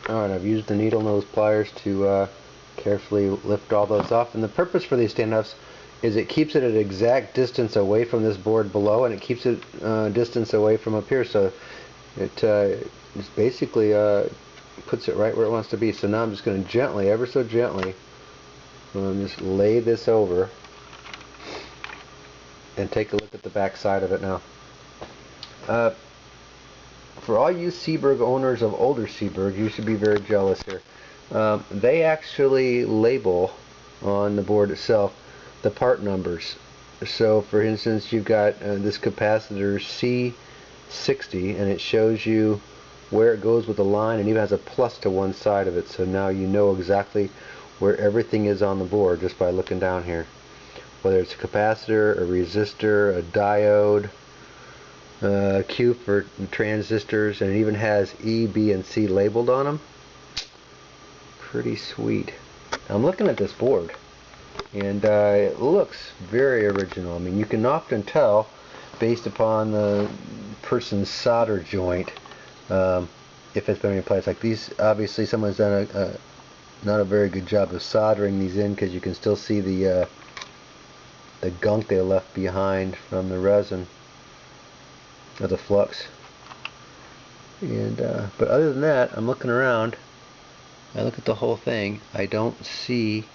Alright, I've used the needle nose pliers to carefully lift all those off, and the purpose for these standoffs is it keeps it at an exact distance away from this board below, and it keeps it distance away from up here, so it just basically puts it right where it wants to be. So now I'm just going to gently, ever so gently, just lay this over and take a look at the back side of it now. For all you Seeburg owners of older Seeburg, you should be very jealous here. They actually label on the board itself the part numbers. So for instance, you've got this capacitor C60, and it shows you where it goes with the line, and even has a plus to one side of it, so now you know exactly where everything is on the board just by looking down here, whether it's a capacitor, a resistor, a diode, Q for transistors, and it even has E, B, and C labeled on them. Pretty sweet. I'm looking at this board, and it looks very original. I mean, you can often tell based upon the person's solder joint if it's been replaced. Like these, obviously someone's done not a very good job of soldering these in, because you can still see the gunk they left behind from the resin of the flux. And but other than that, I'm looking around, I look at the whole thing, I don't see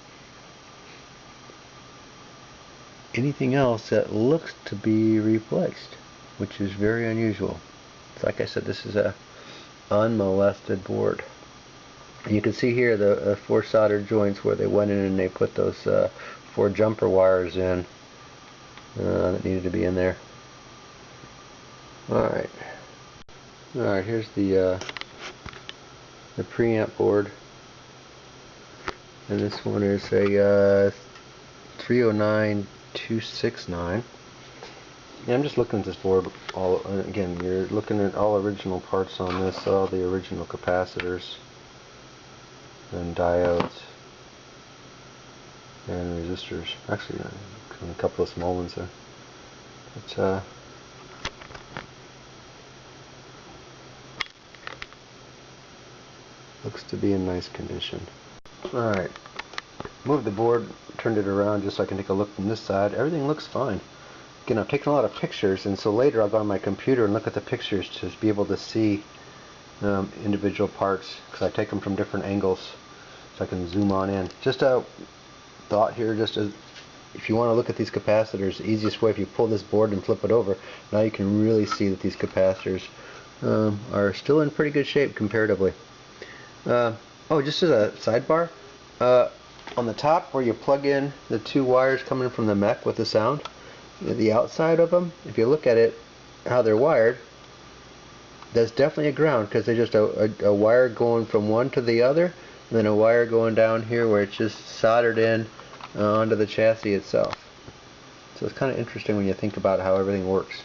anything else that looks to be replaced, which is very unusual. So like I said, this is a unmolested board. And you can see here the 4 soldered joints where they went in and they put those 4 jumper wires in that needed to be in there. Alright, here's the preamp board, and this one is a 309269. Yeah, I'm just looking at this board. Again, you're looking at all original parts on this, all the original capacitors and diodes and resistors. Actually, a couple of small ones there. But looks to be in nice condition. Alright, moved the board, turned it around just so I can take a look from this side. Everything looks fine. Again, I've taken a lot of pictures, and so later I'll go on my computer and look at the pictures to be able to see individual parts, because I take them from different angles so I can zoom on in. Just a thought here, just as if you want to look at these capacitors, the easiest way, if you pull this board and flip it over, now you can really see that these capacitors are still in pretty good shape comparatively. Oh, just as a sidebar, on the top where you plug in the 2 wires coming from the mech with the sound, the outside of them, if you look at it, how they're wired, that's definitely a ground, because there's just a wire going from one to the other, and then a wire going down here where it's just soldered in onto the chassis itself. So it's kind of interesting when you think about how everything works.